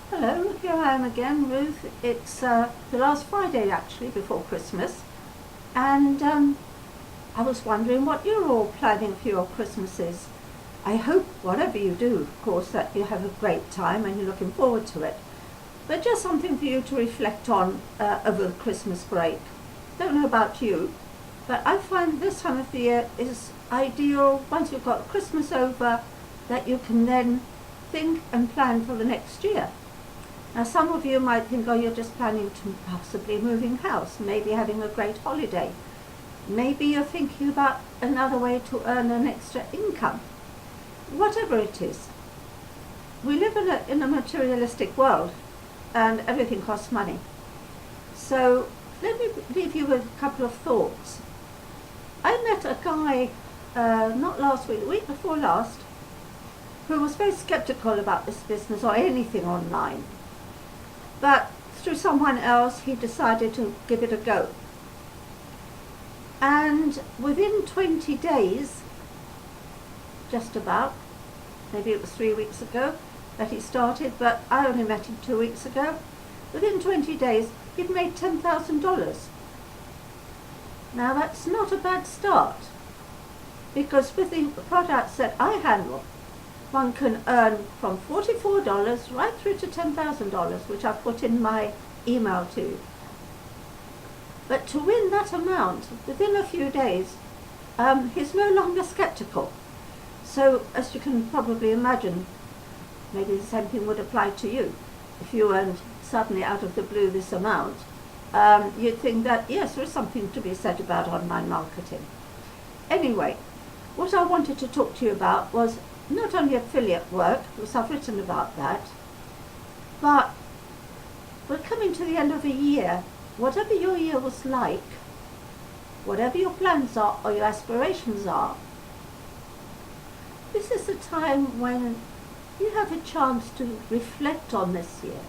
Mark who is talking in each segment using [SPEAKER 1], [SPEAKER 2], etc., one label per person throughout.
[SPEAKER 1] Hello, here I am again, Ruth. It's the last Friday actually before Christmas, and I was wondering what you're all planning for your Christmases. I hope whatever you do, of course, that you have a great time and you're looking forward to it. But just something for you to reflect on over the Christmas break. Don't know about you, but I find this time of the year is ideal once you've got Christmas over, that you can then think and plan for the next year. Now some of you might think, oh, you're just planning to possibly moving house, maybe having a great holiday. Maybe you're thinking about another way to earn an extra income. Whatever it is. We live in a materialistic world and everything costs money. So let me leave you with a couple of thoughts. I met a guy, not last week, the week before last, who was very skeptical about this business or anything online. But through someone else, he decided to give it a go. And within 20 days, just about, maybe it was 3 weeks ago that he started, but I only met him 2 weeks ago. Within 20 days, he'd made $10,000. Now that's not a bad start, because with the products that I handle, one can earn from $44 right through to $10,000, which I've put in my email to you. But to win that amount within a few days, he's no longer skeptical. So as you can probably imagine, maybe the same thing would apply to you. If you earned suddenly out of the blue this amount, you'd think that, yes, there is something to be said about online marketing. Anyway, what I wanted to talk to you about was not only affiliate work, because I've written about that, but we're coming to the end of a year. Whatever your year was like, whatever your plans are or your aspirations are, this is the time when you have a chance to reflect on this year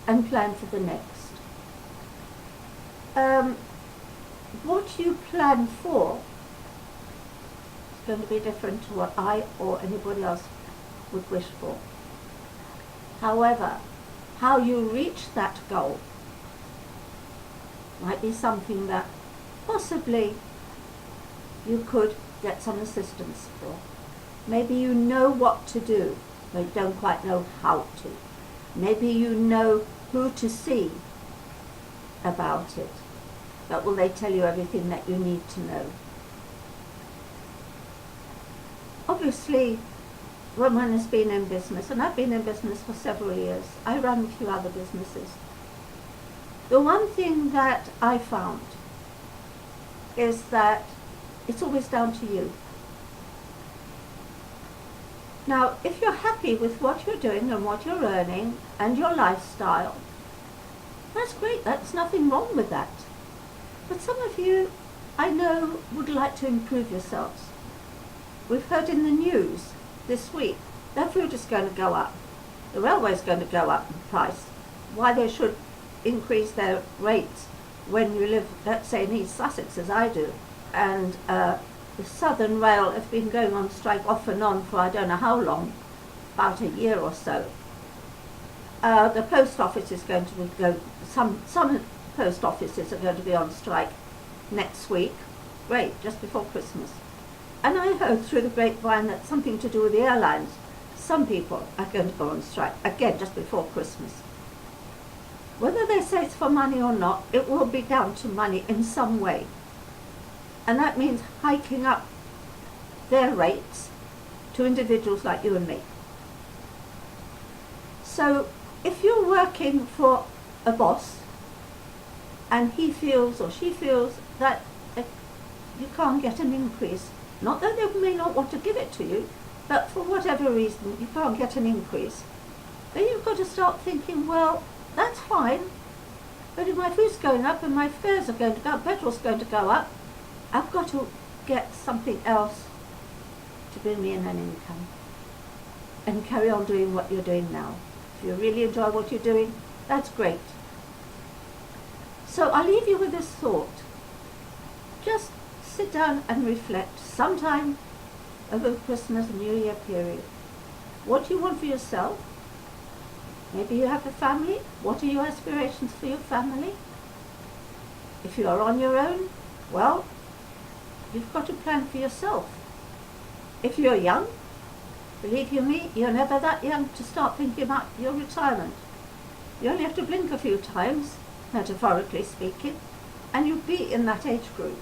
[SPEAKER 1] and plan for the next. What you plan for going to be different to what I or anybody else would wish for. However, how you reach that goal might be something that possibly you could get some assistance for. Maybe you know what to do, but you don't quite know how to. Maybe you know who to see about it, but will they tell you everything that you need to know? Obviously, when one has been in business, and I've been in business for several years, I run a few other businesses. The one thing that I found is that it's always down to you. Now, if you're happy with what you're doing and what you're earning and your lifestyle, that's great, there's nothing wrong with that. But some of you, I know, would like to improve yourselves. We've heard in the news this week that food is going to go up. The railway is going to go up in price. Why they should increase their rates when you live, let's say, in East Sussex, as I do, and the Southern Rail have been going on strike off and on for I don't know how long, about a year or so. The post office is going to go, some post offices are going to be on strike next week. Great, just before Christmas. And I heard through the grapevine that something to do with the airlines. Some people are going to go on strike, again, just before Christmas. Whether they say it's for money or not, it will be down to money in some way. And that means hiking up their rates to individuals like you and me. So if you're working for a boss and he feels or she feels that you can't get an increase, not that they may not want to give it to you, but for whatever reason you can't get an increase, then you've got to start thinking, well, that's fine, but if my food's going up and my fares are going to go up, petrol's going to go up, I've got to get something else to bring me in an income and carry on doing what you're doing now. If you really enjoy what you're doing, that's great. So I'll leave you with this thought. Just sit down and reflect sometime over the Christmas and New Year period. What do you want for yourself? Maybe you have a family. What are your aspirations for your family? If you are on your own, well, you've got to plan for yourself. If you're young, believe you me, you're never that young to start thinking about your retirement. You only have to blink a few times, metaphorically speaking, and you'll be in that age group.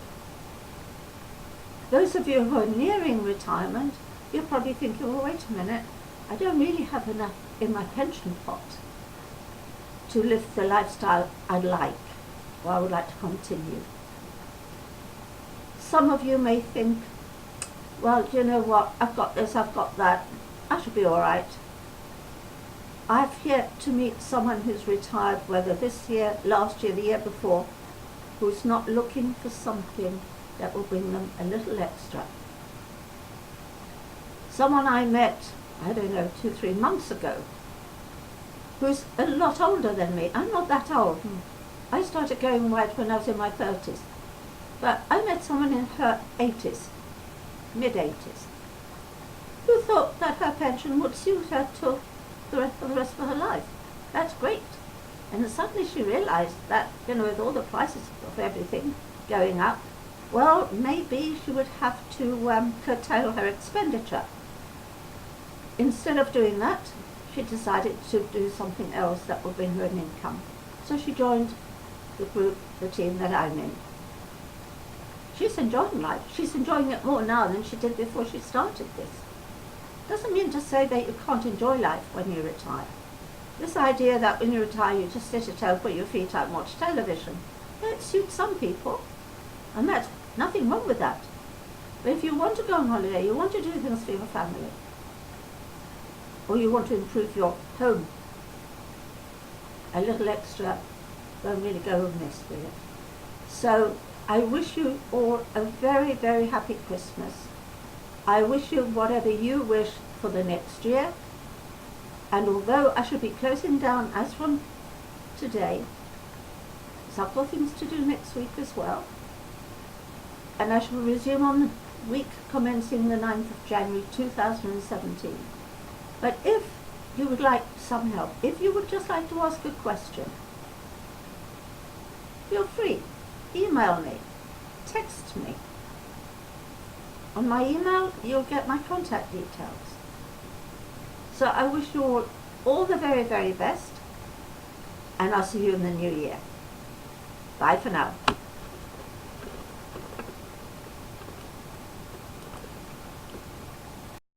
[SPEAKER 1] Those of you who are nearing retirement, you're probably thinking, well, wait a minute, I don't really have enough in my pension pot to live the lifestyle I'd like, or I would like to continue. Some of you may think, well, do you know what, I've got this, I've got that, I should be all right. I've yet to meet someone who's retired, whether this year, last year, the year before, who's not looking for something that will bring them a little extra. Someone I met, I don't know, 2-3 months ago, who's a lot older than me. I'm not that old. I started going white when I was in my 30s. But I met someone in her 80s, mid-80s, who thought that her pension would suit her till the rest of her life. That's great. And suddenly she realized that, with all the prices of everything going up, well, maybe she would have to curtail her expenditure. Instead of doing that, she decided to do something else that would bring her an income. So she joined the group, the team that I'm in. She's enjoying life. She's enjoying it more now than she did before she started this. Doesn't mean to say that you can't enjoy life when you retire. This idea that when you retire you just sit at home, put your feet out and watch television, it suits some people, and that's nothing wrong with that. But if you want to go on holiday, you want to do things for your family, or you want to improve your home, a little extra won't really go amiss with it. So I wish you all a very, very happy Christmas. I wish you whatever you wish for the next year. And although I should be closing down as from today, because I've got things to do next week as well, and I shall resume on the week commencing the 9th of January 2017. But if you would like some help, if you would just like to ask a question, feel free. Email me, text me. On my email, you'll get my contact details. So I wish you all the very, very best, and I'll see you in the new year. Bye for now.